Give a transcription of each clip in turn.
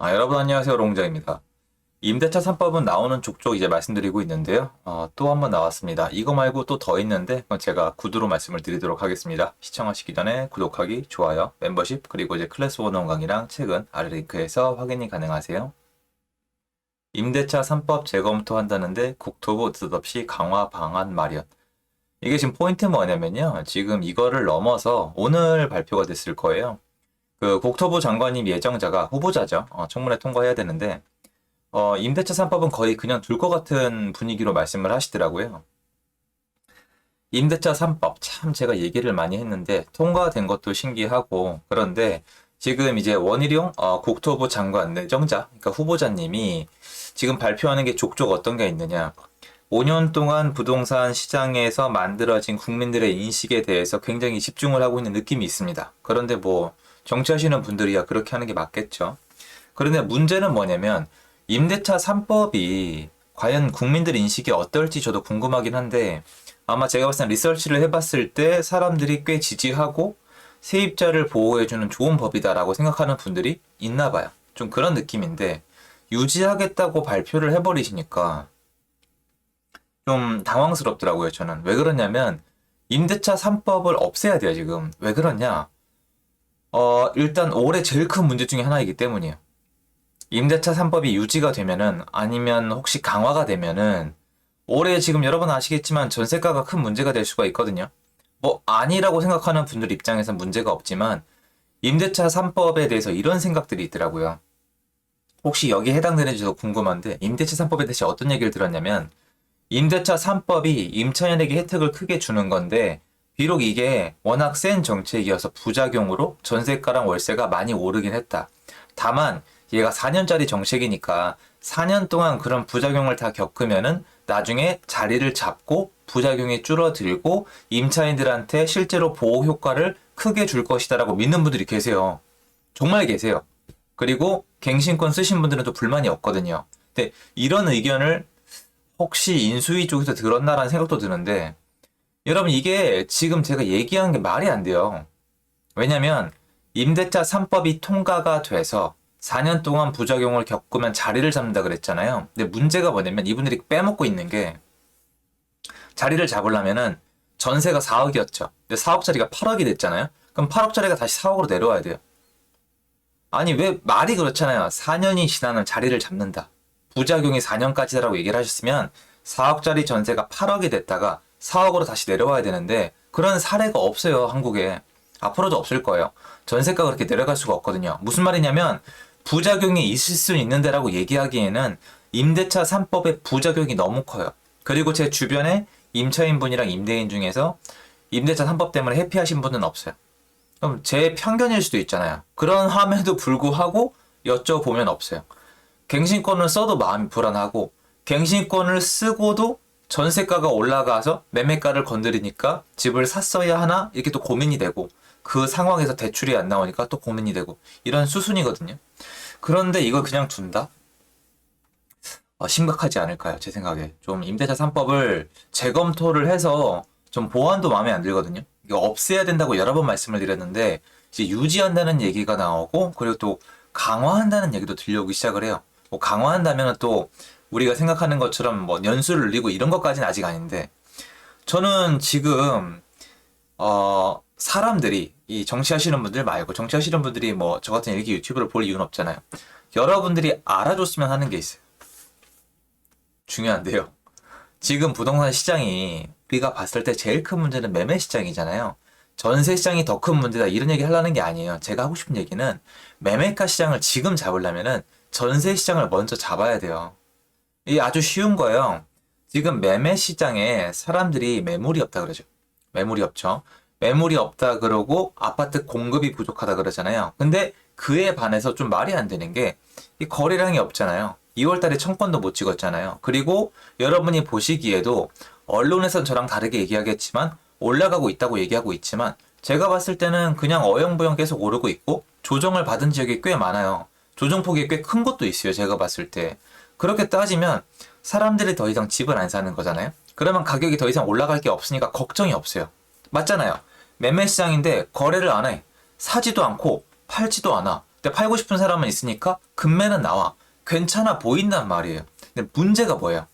여러분 안녕하세요. 롱장입니다. 임대차 3법은 나오는 족족 이제 말씀드리고 있는데요. 또 한 번 나왔습니다. 이거 말고 또 더 있는데 그건 제가 구두로 말씀을 드리도록 하겠습니다. 시청하시기 전에 구독하기, 좋아요, 멤버십, 그리고 이제 클래스 101 강의랑 책은 아래 링크에서 확인이 가능하세요. 임대차 3법 재검토한다는데 국토부 느닷없이 강화 방안 마련. 이게 지금 포인트 뭐냐면요. 지금 이거를 넘어서 오늘 발표가 됐을 거예요. 그 국토부 장관님 예정자가 후보자죠. 청문회 통과해야 되는데 임대차 3법은 거의 그냥 둘 것 같은 분위기로 말씀을 하시더라고요. 임대차 3법 참 제가 얘기를 많이 했는데 통과된 것도 신기하고 그런데 지금 이제 원희룡 국토부 장관 예정자 그러니까 후보자님이 지금 발표하는 게 족족 어떤 게 있느냐. 5년 동안 부동산 시장에서 만들어진 국민들의 인식에 대해서 굉장히 집중을 하고 있는 느낌이 있습니다. 그런데 뭐 정치하시는 분들이야 그렇게 하는 게 맞겠죠. 그런데 문제는 뭐냐면 임대차 3법이 과연 국민들 인식이 어떨지 저도 궁금하긴 한데 아마 제가 봤을 때 리서치를 해봤을 때 사람들이 꽤 지지하고 세입자를 보호해주는 좋은 법이다라고 생각하는 분들이 있나 봐요. 좀 그런 느낌인데 유지하겠다고 발표를 해버리시니까 좀 당황스럽더라고요, 저는. 왜 그러냐면 임대차 3법을 없애야 돼요, 지금. 왜 그러냐? 일단 올해 제일 큰 문제 중에 하나이기 때문이에요. 임대차 3법이 유지가 되면은 아니면 혹시 강화가 되면은 올해 지금 여러분 아시겠지만 전세가가 큰 문제가 될 수가 있거든요. 뭐 아니라고 생각하는 분들 입장에서 문제가 없지만 임대차 3법에 대해서 이런 생각들이 있더라고요. 혹시 여기에 해당되는지도 궁금한데 임대차 3법에 대해서 어떤 얘기를 들었냐면 임대차 3법이 임차인에게 혜택을 크게 주는 건데 비록 이게 워낙 센 정책이어서 부작용으로 전세가랑 월세가 많이 오르긴 했다. 다만 얘가 4년짜리 정책이니까 4년 동안 그런 부작용을 다 겪으면은 나중에 자리를 잡고 부작용이 줄어들고 임차인들한테 실제로 보호 효과를 크게 줄 것이다라고 믿는 분들이 계세요. 정말 계세요. 그리고 갱신권 쓰신 분들은 또 불만이 없거든요. 근데 이런 의견을 혹시 인수위 쪽에서 들었나라는 생각도 드는데 여러분 이게 지금 제가 얘기한 게 말이 안 돼요. 왜냐면 임대차 3법이 통과가 돼서 4년 동안 부작용을 겪으면 자리를 잡는다 그랬잖아요. 근데 문제가 뭐냐면 이분들이 빼먹고 있는 게 자리를 잡으려면은 전세가 4억이었죠. 근데 4억짜리가 8억이 됐잖아요. 그럼 8억짜리가 다시 4억으로 내려와야 돼요. 아니 왜 말이 그렇잖아요. 4년이 지나면 자리를 잡는다. 부작용이 4년까지라고 얘기를 하셨으면 4억짜리 전세가 8억이 됐다가 4억으로 다시 내려와야 되는데 그런 사례가 없어요, 한국에. 앞으로도 없을 거예요. 전세가가 그렇게 내려갈 수가 없거든요. 무슨 말이냐면 부작용이 있을 수 있는데라고 얘기하기에는 임대차 3법의 부작용이 너무 커요. 그리고 제 주변에 임차인분이랑 임대인 중에서 임대차 3법 때문에 해피하신 분은 없어요. 그럼 제 편견일 수도 있잖아요. 그런 함에도 불구하고 여쭤보면 없어요. 갱신권을 써도 마음이 불안하고 갱신권을 쓰고도 전세가가 올라가서 매매가를 건드리니까 집을 샀어야 하나 이렇게 또 고민이 되고 그 상황에서 대출이 안 나오니까 또 고민이 되고 이런 수순이거든요. 그런데 이걸 그냥 둔다? 심각하지 않을까요? 제 생각에. 좀 임대차 3법을 재검토를 해서 좀 보완도 마음에 안 들거든요. 이거 없애야 된다고 여러 번 말씀을 드렸는데 이제 유지한다는 얘기가 나오고 그리고 또 강화한다는 얘기도 들려오기 시작을 해요. 뭐 강화한다면 또 우리가 생각하는 것처럼 뭐 연수를 늘리고 이런 것까지는 아직 아닌데 저는 지금 사람들이 이 정치하시는 분들 말고 정치하시는 분들이 뭐 저 같은 일기 유튜브를 볼 이유는 없잖아요. 여러분들이 알아줬으면 하는 게 있어요. 중요한데요. 지금 부동산 시장이 우리가 봤을 때 제일 큰 문제는 매매 시장이잖아요. 전세 시장이 더 큰 문제다 이런 얘기 하려는 게 아니에요. 제가 하고 싶은 얘기는 매매가 시장을 지금 잡으려면은 전세 시장을 먼저 잡아야 돼요. 이게 아주 쉬운 거예요. 지금 매매 시장에 사람들이 매물이 없다 그러죠. 매물이 없죠. 매물이 없다 그러고 아파트 공급이 부족하다 그러잖아요. 근데 그에 반해서 좀 말이 안 되는 게 이 거래량이 없잖아요. 2월 달에 천 건도 못 찍었잖아요. 그리고 여러분이 보시기에도 언론에선 저랑 다르게 얘기하겠지만 올라가고 있다고 얘기하고 있지만 제가 봤을 때는 그냥 어영부영 계속 오르고 있고 조정을 받은 지역이 꽤 많아요. 조정폭이 꽤 큰 것도 있어요. 제가 봤을 때. 그렇게 따지면 사람들이 더 이상 집을 안 사는 거잖아요. 그러면 가격이 더 이상 올라갈 게 없으니까 걱정이 없어요. 맞잖아요. 매매 시장인데 거래를 안 해. 사지도 않고 팔지도 않아. 근데 팔고 싶은 사람은 있으니까 금매는 나와. 괜찮아 보인단 말이에요. 근데 문제가 뭐예요?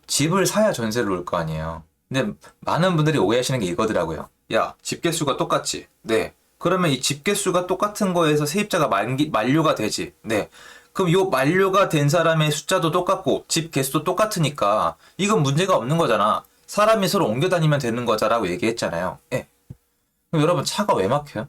집을 사야 전세를 올 거 아니에요. 근데 많은 분들이 오해하시는 게 이거더라고요. 야, 집 개수가 똑같지? 네. 그러면 이 집 개수가 똑같은 거에서 세입자가 만료가 되지? 네. 그럼 요 만료가 된 사람의 숫자도 똑같고 집 개수도 똑같으니까 이건 문제가 없는 거잖아. 사람이 서로 옮겨 다니면 되는 거자라고 얘기했잖아요. 예. 그럼 여러분 차가 왜 막혀요?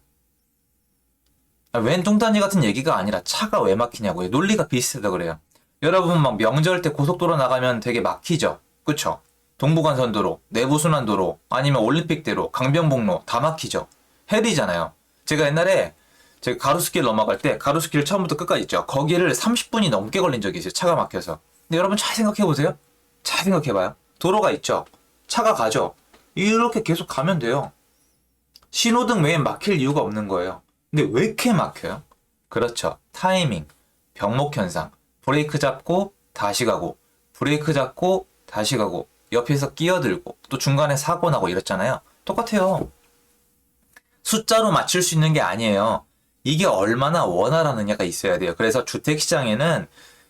웬 뚱딴지 같은 얘기가 아니라 차가 왜 막히냐고요. 논리가 비슷하다 그래요. 여러분 막 명절 때 고속도로 나가면 되게 막히죠. 그쵸? 동부간선도로, 내부순환도로, 아니면 올림픽대로, 강변북로 다 막히죠. 헬이잖아요. 제가 옛날에 제가 가로수길 넘어갈 때 가로수길 처음부터 끝까지 있죠. 거기를 30분이 넘게 걸린 적이 있어요. 차가 막혀서. 근데 여러분 잘 생각해보세요. 잘 생각해봐요. 도로가 있죠. 차가 가죠. 이렇게 계속 가면 돼요. 신호등 외엔 막힐 이유가 없는 거예요. 근데 왜 이렇게 막혀요? 그렇죠. 타이밍, 병목 현상, 브레이크 잡고 다시 가고, 브레이크 잡고 다시 가고, 옆에서 끼어들고, 또 중간에 사고 나고 이랬잖아요. 똑같아요. 숫자로 맞출 수 있는 게 아니에요. 이게 얼마나 원활하느냐가 있어야 돼요. 그래서 주택시장에는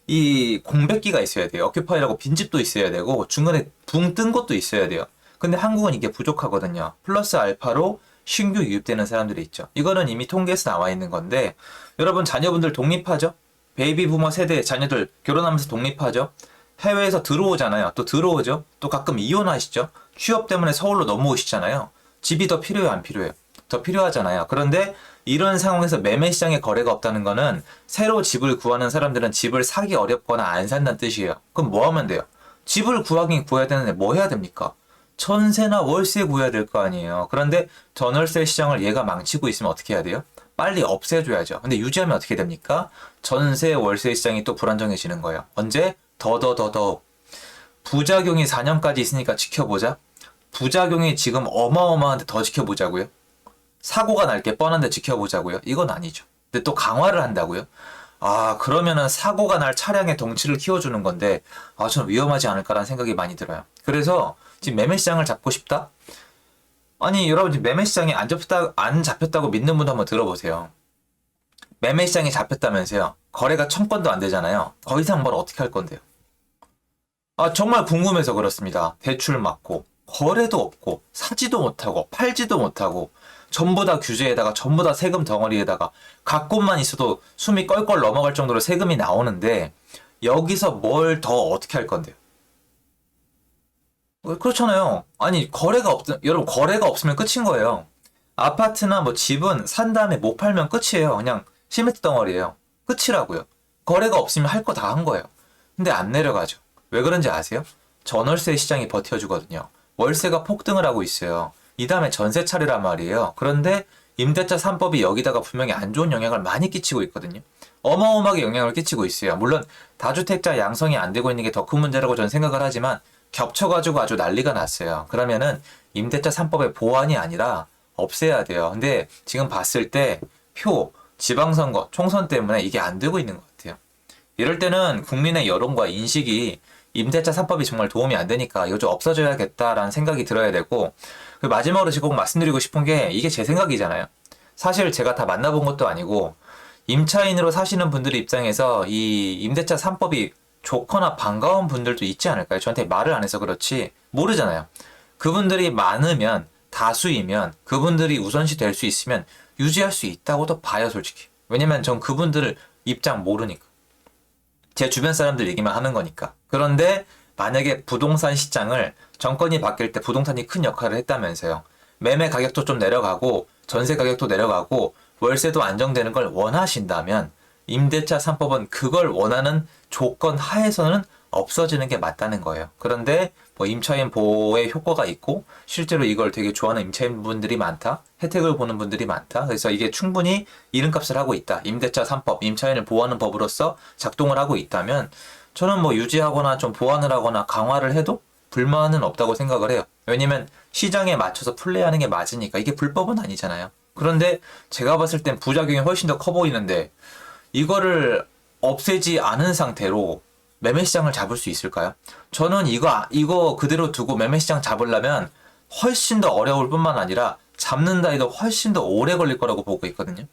이 공백기가 있어야 돼요. 어큐파이라고 빈집도 있어야 되고, 중간에 붕 뜬 것도 있어야 돼요. 근데 한국은 이게 부족하거든요. 플러스 알파로 신규 유입되는 사람들이 있죠. 이거는 이미 통계에서 나와 있는 건데, 여러분 자녀분들 독립하죠? 베이비 부머 세대 자녀들 결혼하면서 독립하죠? 해외에서 들어오잖아요. 또 들어오죠? 또 가끔 이혼하시죠? 취업 때문에 서울로 넘어오시잖아요. 집이 더 필요해요, 안 필요해요? 더 필요하잖아요. 그런데 이런 상황에서 매매 시장에 거래가 없다는 거는 새로 집을 구하는 사람들은 집을 사기 어렵거나 안 산다는 뜻이에요. 그럼 뭐 하면 돼요? 집을 구하긴 구해야 되는데 뭐 해야 됩니까? 전세나 월세 구해야 될 거 아니에요. 그런데 전월세 시장을 얘가 망치고 있으면 어떻게 해야 돼요? 빨리 없애줘야죠. 근데 유지하면 어떻게 됩니까? 전세, 월세 시장이 또 불안정해지는 거예요. 언제? 더. 부작용이 4년까지 있으니까 지켜보자. 부작용이 지금 어마어마한데 더 지켜보자고요? 사고가 날 게 뻔한데 지켜보자고요? 이건 아니죠. 근데 또 강화를 한다고요? 아, 그러면은 사고가 날 차량의 덩치를 키워주는 건데, 아, 전 위험하지 않을까라는 생각이 많이 들어요. 그래서 지금 매매 시장을 잡고 싶다? 아니, 여러분 지금 매매 시장이 안 잡혔다고 믿는 분도 한번 들어보세요. 매매 시장이 잡혔다면서요. 거래가 1000건도 안 되잖아요. 거 이상 뭘 어떻게 할 건데요? 아, 정말 궁금해서 그렇습니다. 대출 맞고, 거래도 없고, 사지도 못하고, 팔지도 못하고, 전부 다 규제에다가, 전부 다 세금 덩어리에다가, 각 곳만 있어도 숨이 껄껄 넘어갈 정도로 세금이 나오는데, 여기서 뭘 더 어떻게 할 건데요? 그렇잖아요. 아니, 여러분, 거래가 없으면 끝인 거예요. 아파트나 뭐 집은 산 다음에 못 팔면 끝이에요. 그냥 시멘트 덩어리예요. 끝이라고요. 거래가 없으면 할 거 다 한 거예요. 근데 안 내려가죠. 왜 그런지 아세요? 전월세 시장이 버텨주거든요. 월세가 폭등을 하고 있어요. 이 다음에 전세 차례란 말이에요. 그런데 임대차 3법이 여기다가 분명히 안 좋은 영향을 많이 끼치고 있거든요. 어마어마하게 영향을 끼치고 있어요. 물론 다주택자 양성이 안 되고 있는 게 더 큰 문제라고 저는 생각을 하지만 겹쳐가지고 아주 난리가 났어요. 그러면은 임대차 3법의 보완이 아니라 없애야 돼요. 근데 지금 봤을 때 지방선거, 총선 때문에 이게 안 되고 있는 것 같아요. 이럴 때는 국민의 여론과 인식이 임대차 3법이 정말 도움이 안 되니까 이거 좀 없어져야겠다라는 생각이 들어야 되고, 마지막으로 지금 꼭 말씀드리고 싶은 게 이게 제 생각이잖아요. 사실 제가 다 만나본 것도 아니고 임차인으로 사시는 분들 입장에서 이 임대차 3법이 좋거나 반가운 분들도 있지 않을까요? 저한테 말을 안 해서 그렇지 모르잖아요. 그분들이 많으면, 다수이면, 그분들이 우선시 될 수 있으면 유지할 수 있다고도 봐요, 솔직히. 왜냐면 전 그분들 입장 모르니까. 제 주변 사람들 얘기만 하는 거니까. 그런데 만약에 부동산 시장을 정권이 바뀔 때 부동산이 큰 역할을 했다면서요. 매매 가격도 좀 내려가고 전세 가격도 내려가고 월세도 안정되는 걸 원하신다면 임대차 3법은 그걸 원하는 조건 하에서는 없어지는 게 맞다는 거예요. 그런데 뭐 임차인 보호에 효과가 있고 실제로 이걸 되게 좋아하는 임차인분들이 많다. 혜택을 보는 분들이 많다. 그래서 이게 충분히 이름값을 하고 있다. 임대차 3법, 임차인을 보호하는 법으로서 작동을 하고 있다면 저는 뭐 유지하거나 좀 보완을 하거나 강화를 해도 불만은 없다고 생각을 해요. 왜냐면 시장에 맞춰서 플레이하는 게 맞으니까. 이게 불법은 아니잖아요. 그런데 제가 봤을 땐 부작용이 훨씬 더 커 보이는데 이거를 없애지 않은 상태로 매매시장을 잡을 수 있을까요? 저는 이거 그대로 두고 매매시장 잡으려면 훨씬 더 어려울 뿐만 아니라 잡는다 해도 훨씬 더 오래 걸릴 거라고 보고 있거든요.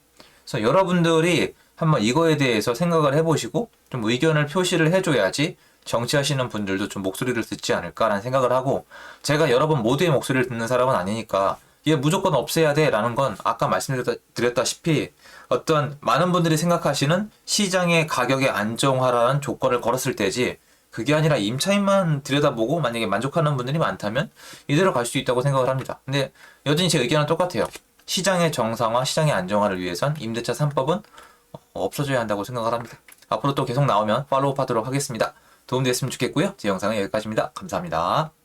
그래서 여러분들이 한번 이거에 대해서 생각을 해보시고 좀 의견을 표시를 해줘야지 정치하시는 분들도 좀 목소리를 듣지 않을까라는 생각을 하고, 제가 여러분 모두의 목소리를 듣는 사람은 아니니까 이게 무조건 없애야 돼라는 건 아까 말씀드렸다시피 어떤 많은 분들이 생각하시는 시장의 가격의 안정화라는 조건을 걸었을 때지, 그게 아니라 임차인만 들여다보고 만약에 만족하는 분들이 많다면 이대로 갈 수 있다고 생각을 합니다. 근데 여전히 제 의견은 똑같아요. 시장의 정상화, 시장의 안정화를 위해선 임대차 3법은 없어져야 한다고 생각을 합니다. 앞으로 또 계속 나오면 팔로우하도록 하겠습니다. 도움됐으면 좋겠고요. 제 영상은 여기까지입니다. 감사합니다.